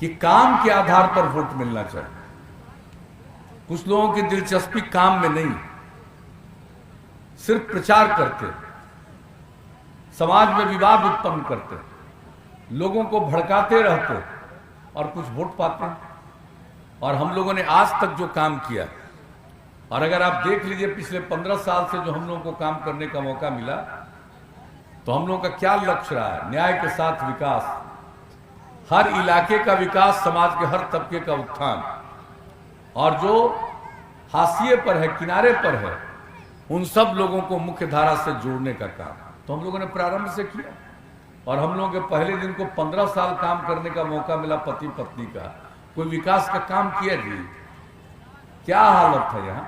कि काम के आधार पर वोट मिलना चाहिए। कुछ लोगों की दिलचस्पी काम में नहीं, सिर्फ प्रचार करते, समाज में विवाद उत्पन्न करते, लोगों को भड़काते रहते और कुछ वोट पाते हैं। और हम लोगों ने आज तक जो काम किया, और अगर आप देख लीजिए पिछले 15 साल से जो हम लोगों को काम करने का मौका मिला, तो हम लोगों का क्या लक्ष्य रहा है? न्याय के साथ विकास, हर इलाके का विकास, समाज के हर तबके का उत्थान, और जो हाशिए पर है, किनारे पर है, उन सब लोगों को मुख्य धारा से जोड़ने का काम तो हम लोगों ने प्रारंभ से किया। और हम लोगों के पहले दिन को 15 साल काम करने का मौका मिला पति पत्नी का। कोई विकास का काम किया जी? क्या हालत था यहाँ?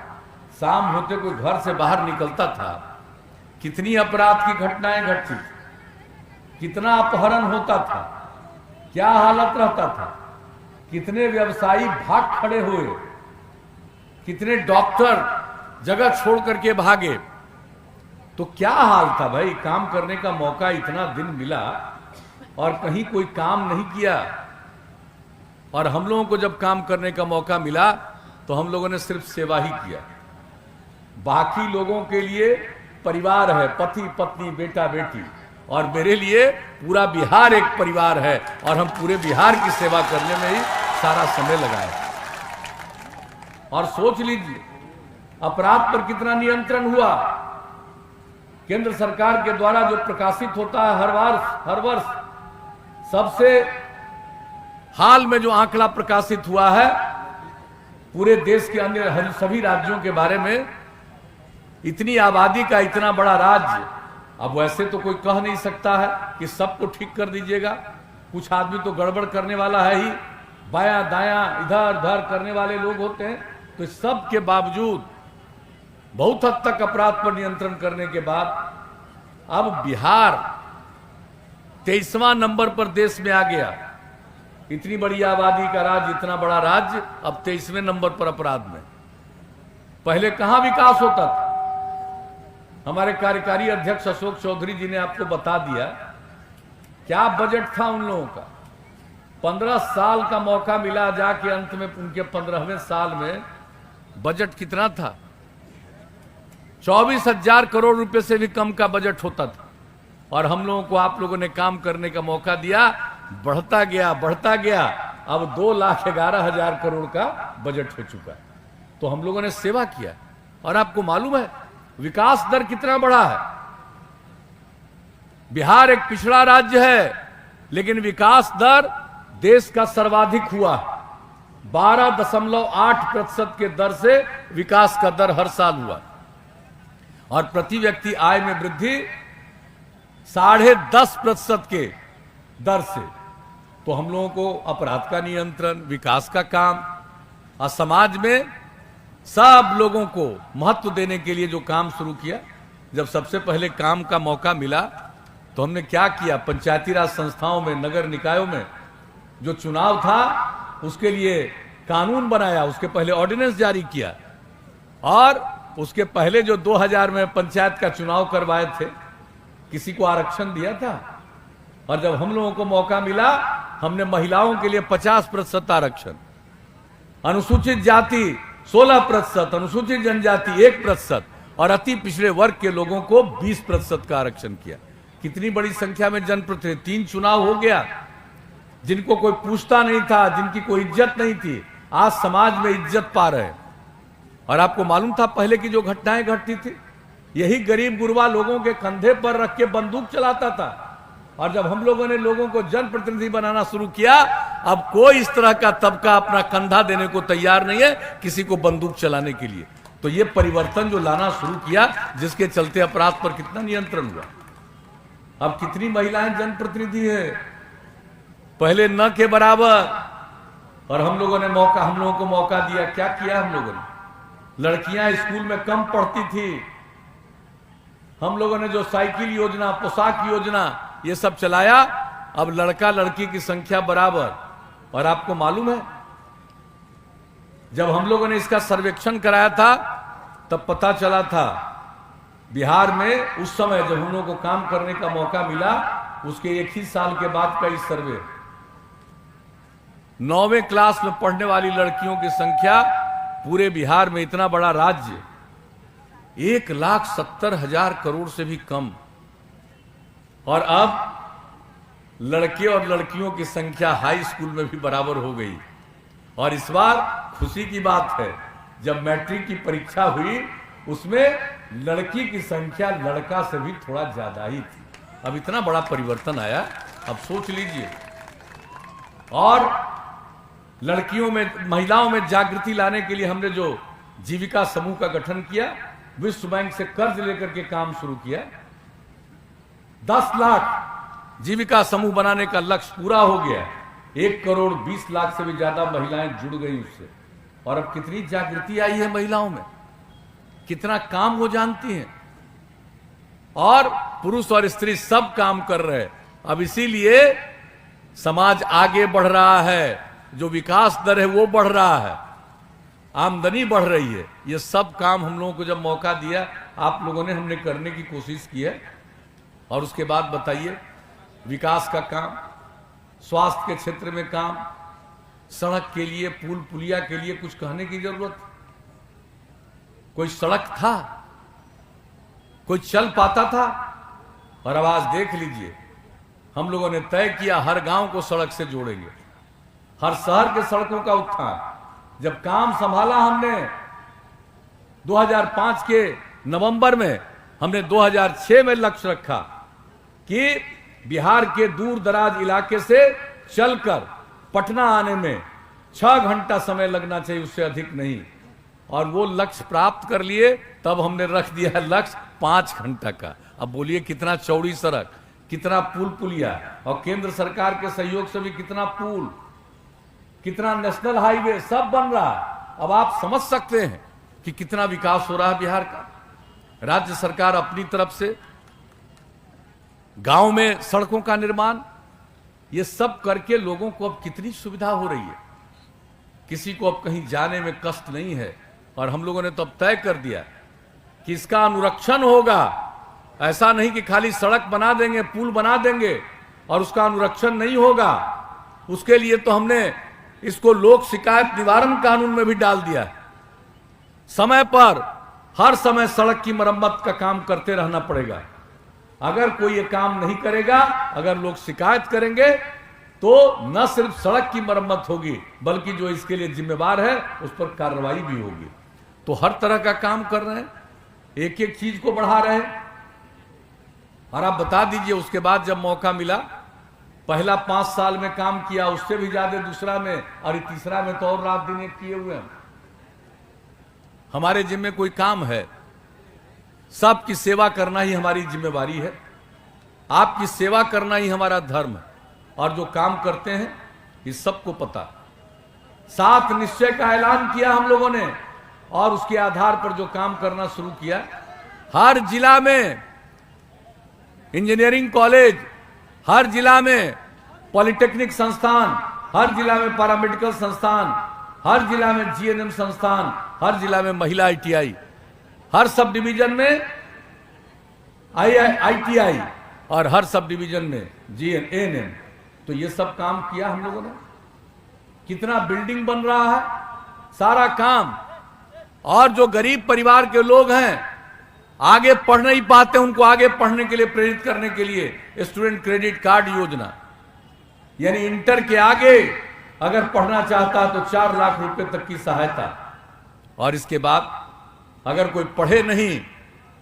शाम होते कोई घर से बाहर निकलता था, कितनी अपराध की घटनाएं घटती थी, कितना अपहरण होता था, क्या हालत रहता था, कितने व्यवसायी भाग खड़े हुए, कितने डॉक्टर जगह छोड़ करके भागे। तो क्या हाल था भाई? काम करने का मौका इतना दिन मिला और कहीं कोई काम नहीं किया। और हम लोगों को जब काम करने का मौका मिला तो हम लोगों ने सिर्फ सेवा ही किया। बाकी लोगों के लिए परिवार है, पति पत्नी बेटा बेटी, और मेरे लिए पूरा बिहार एक परिवार है, और हम पूरे बिहार की सेवा करने में ही सारा समय लगाए। और सोच लीजिए अपराध पर कितना नियंत्रण हुआ। केंद्र सरकार के द्वारा जो प्रकाशित होता है हर वर्ष सबसे हाल में जो आंकड़ा प्रकाशित हुआ है पूरे देश के अन्य सभी राज्यों के बारे में, इतनी आबादी का इतना बड़ा राज्य, अब वैसे तो कोई कह नहीं सकता है कि सबको ठीक कर दीजिएगा, कुछ आदमी तो गड़बड़ करने वाला है ही, बायां दायां इधर उधर करने वाले लोग होते हैं। तो सब के बावजूद बहुत हद तक अपराध पर नियंत्रण करने के बाद अब बिहार 23वां नंबर पर देश में आ गया। इतनी बड़ी आबादी का राज्य, इतना बड़ा राज्य, अब 23वें नंबर पर अपराध में। पहले कहां विकास होता था? हमारे कार्यकारी अध्यक्ष अशोक चौधरी जी ने आपको बता दिया क्या बजट था उन लोगों का। 15 साल का मौका मिला, जाके अंत में उनके 15वें साल में बजट कितना था? 24,000 करोड़ रुपए से भी कम का बजट होता था। और हम लोगों को, आप लोगों ने काम करने का मौका दिया, बढ़ता गया, अब 2,11,000 करोड़ का बजट हो चुका है। तो हम लोगों ने सेवा किया। और आपको मालूम है विकास दर कितना बढ़ा है? बिहार एक पिछड़ा राज्य है, लेकिन विकास दर देश का सर्वाधिक हुआ। 12.8% के दर से विकास का दर हर साल हुआ। और प्रति व्यक्ति आय में वृद्धि 10.5% के दर से। तो हम लोगों को अपराध का नियंत्रण, विकास का काम, और समाज में सब लोगों को महत्व देने के लिए जो काम शुरू किया। जब सबसे पहले काम का मौका मिला तो हमने क्या किया? पंचायती राज संस्थाओं में, नगर निकायों में जो चुनाव था उसके लिए कानून बनाया, उसके पहले ऑर्डिनेंस जारी किया। और उसके पहले जो 2000 में पंचायत का चुनाव करवाए थे, किसी को आरक्षण दिया था? और जब हम लोगों को मौका मिला, हमने महिलाओं के लिए 50% आरक्षण, अनुसूचित जाति 16%, अनुसूचित जनजाति 1%, और अति पिछड़े वर्ग के लोगों को 20% का आरक्षण किया। कितनी बड़ी संख्या में जनप्रतिनिधि। 3 चुनाव हो गया। जिनको कोई पूछता नहीं था, जिनकी कोई इज्जत नहीं थी, आज समाज में इज्जत पा रहे हैं। और आपको मालूम था पहले की जो घटनाएं घटती थी, यही गरीब गुरबा लोगों के कंधे पर रख के बंदूक चलाता था। और जब हम लोगों ने लोगों को जनप्रतिनिधि बनाना शुरू किया, अब कोई इस तरह का तबका अपना कंधा देने को तैयार नहीं है किसी को बंदूक चलाने के लिए। तो ये परिवर्तन जो लाना शुरू किया, जिसके चलते अपराध पर कितना नियंत्रण हुआ। अब कितनी महिलाएं जनप्रतिनिधि है, पहले न के बराबर। और हम लोगों को मौका दिया। क्या किया हम लोगों ने? लड़कियां स्कूल में कम पढ़ती थी, हम लोगों ने जो साइकिल योजना, पोशाक योजना, ये सब चलाया। अब लड़का लड़की की संख्या बराबर। और आपको मालूम है जब हम लोगों ने इसका सर्वेक्षण कराया था तब पता चला था बिहार में, उस समय जब हम लोगों को काम करने का मौका मिला, उसके एक ही साल के बाद का इस सर्वे, 9वीं क्लास में पढ़ने वाली लड़कियों की संख्या पूरे बिहार में, इतना बड़ा राज्य, 1,70,000 करोड़ से भी कम। और अब लड़के और लड़कियों की संख्या हाई स्कूल में भी बराबर हो गई। और इस बार खुशी की बात है, जब मैट्रिक की परीक्षा हुई उसमें लड़की की संख्या लड़का से भी थोड़ा ज्यादा ही थी। अब इतना बड़ा परिवर्तन आया, अब सोच लीजिए। और लड़कियों में, महिलाओं में जागृति लाने के लिए हमने जो जीविका समूह का गठन किया, विश्व बैंक से कर्ज लेकर के काम शुरू किया। 10 लाख जीविका समूह बनाने का लक्ष्य पूरा हो गया। 1,20,00,000 से भी ज्यादा महिलाएं जुड़ गई उससे। और अब कितनी जागृति आई है महिलाओं में, कितना काम वो जानती हैं। और पुरुष और स्त्री सब काम कर रहे हैं। अब इसीलिए समाज आगे बढ़ रहा है, जो विकास दर है वो बढ़ रहा है, आमदनी बढ़ रही है। ये सब काम हम लोगों को जब मौका दिया आप लोगों ने, हमने करने की कोशिश की है। और उसके बाद बताइए, विकास का काम, स्वास्थ्य के क्षेत्र में काम, सड़क के लिए, पुल पुलिया के लिए कुछ कहने की जरूरत? कोई सड़क था, कोई चल पाता था? और अब आज देख लीजिए, हम लोगों ने तय किया हर गांव को सड़क से जोड़ेंगे, हर शहर के सड़कों का उत्थान। जब काम संभाला हमने 2005 के नवंबर में, हमने 2006 में लक्ष्य रखा कि बिहार के दूर दराज इलाके से चलकर पटना आने में 6 घंटा समय लगना चाहिए, उससे अधिक नहीं। और वो लक्ष्य प्राप्त कर लिए। तब हमने रख दिया लक्ष्य 5 घंटा का। अब बोलिए कितना चौड़ी सड़क, कितना पुल पुलिया, और केंद्र सरकार के सहयोग से भी कितना पुल, कितना नेशनल हाईवे सब बन रहा है। अब आप समझ सकते हैं कि कितना विकास हो रहा है बिहार का। राज्य सरकार अपनी तरफ से गांव में सड़कों का निर्माण, ये सब करके लोगों को अब कितनी सुविधा हो रही है। किसी को अब कहीं जाने में कष्ट नहीं है। और हम लोगों ने तो अब तय कर दिया कि इसका अनुरक्षण होगा। ऐसा नहीं कि खाली सड़क बना देंगे, पुल बना देंगे और उसका अनुरक्षण नहीं होगा। उसके लिए तो हमने इसको लोक शिकायत निवारण कानून में भी डाल दिया है। समय पर हर समय सड़क की मरम्मत का काम करते रहना पड़ेगा। अगर कोई ये काम नहीं करेगा, अगर लोग शिकायत करेंगे, तो न सिर्फ सड़क की मरम्मत होगी बल्कि जो इसके लिए जिम्मेवार है उस पर कार्रवाई भी होगी। तो हर तरह का काम कर रहे हैं, एक एक चीज को बढ़ा रहे हैं। और आप बता दीजिए, उसके बाद जब मौका मिला, पहला 5 साल में काम किया, उससे भी ज्यादा दूसरा में, और तीसरा में तो और रात दिन एक किए हुए हैं। हमारे जिम्मे कोई काम है, सबकी सेवा करना ही हमारी जिम्मेवारी है। आपकी सेवा करना ही हमारा धर्म है। और जो काम करते हैं इस सबको पता। 7 निश्चय का ऐलान किया हम लोगों ने, और उसके आधार पर जो काम करना शुरू किया। हर जिला में इंजीनियरिंग कॉलेज, हर जिला में पॉलिटेक्निक संस्थान, हर जिला में पैरामेडिकल संस्थान, हर जिला में जीएनएम संस्थान, हर जिला में महिला आईटीआई, हर सब डिवीजन में आईटीआई, और हर सब डिवीजन में जीएनएम। तो ये सब काम किया हम लोगों ने। कितना बिल्डिंग बन रहा है, सारा काम। और जो गरीब परिवार के लोग हैं, आगे पढ़ नहीं पाते, उनको आगे पढ़ने के लिए प्रेरित करने के लिए स्टूडेंट क्रेडिट कार्ड योजना, यानी इंटर के आगे अगर पढ़ना चाहता है तो 4 लाख रुपए तक की सहायता। और इसके बाद अगर कोई पढ़े नहीं,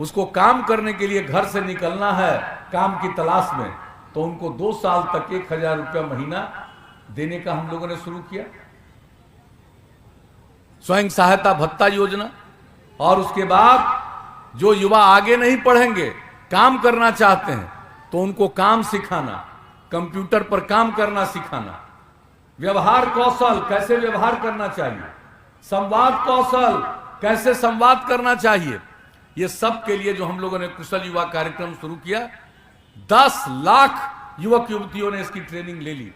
उसको काम करने के लिए घर से निकलना है काम की तलाश में, तो उनको 2 साल तक 1,000 रुपया महीना देने का हम लोगों ने शुरू किया। स्वयं सहायता भत्ता योजना। और उसके बाद जो युवा आगे नहीं पढ़ेंगे, काम करना चाहते हैं, तो उनको काम सिखाना, कंप्यूटर पर काम करना सिखाना, व्यवहार कौशल, कैसे व्यवहार करना चाहिए, संवाद कौशल, कैसे संवाद करना चाहिए। ये सब के लिए जो हम लोगों ने कुशल युवा कार्यक्रम शुरू किया, 10 लाख युवक युवतियों ने इसकी ट्रेनिंग ले ली।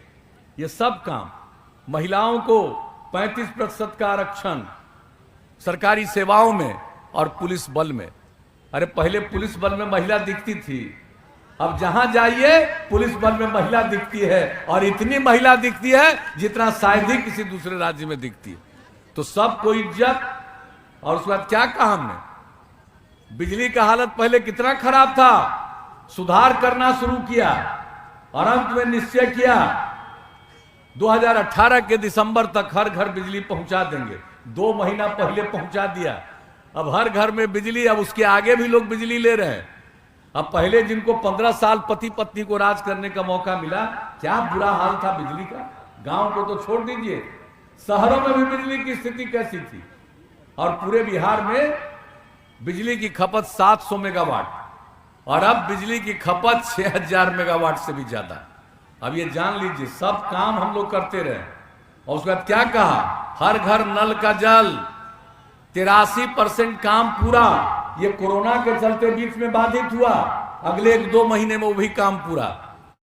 ये सब काम, महिलाओं को 35% का आरक्षण सरकारी सेवाओं में और पुलिस बल में। अरे पहले पुलिस बल में महिला दिखती थी, अब जहां जाइए पुलिस बल में महिला दिखती है, और इतनी महिला दिखती है जितना शायद ही किसी दूसरे राज्य में दिखती है। तो सबको इज्जत। और उसके बाद क्या कहा हमने, बिजली का हालत पहले कितना खराब था, सुधार करना शुरू किया और अंत में निश्चय किया 2018 के दिसंबर तक हर घर बिजली पहुंचा देंगे। 2 महीना पहले पहुंचा दिया। अब हर घर में बिजली, अब उसके आगे भी लोग बिजली ले रहे हैं। अब पहले जिनको 15 साल पति पत्नी को राज करने का मौका मिला, क्या बुरा हाल था बिजली का। गांव को तो छोड़ दीजिए, शहरों में भी बिजली की स्थिति कैसी थी। और पूरे बिहार में बिजली की खपत 700 मेगावाट, और अब बिजली की खपत 6000 मेगावाट से भी ज्यादा। अब ये जान लीजिए, सब काम हम लोग करते रहे। और उसके बाद क्या कहा, हर घर नल का जल, 83% काम पूरा। ये कोरोना के चलते बीच में बाधित हुआ, अगले 1-2 महीने में वो भी काम पूरा।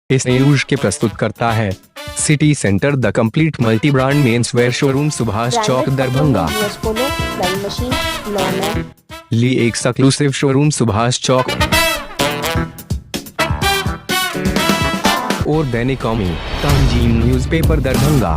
इस न्यूज के प्रस्तुत करता है city centre the complete multi brand men's wear showroom, Subhash Chowk, Darbhanga. Lee exclusive showroom, Subhash Chowk. और दैनिक कौमी, तंजीम न्यूज़पेपर, दरभंगा।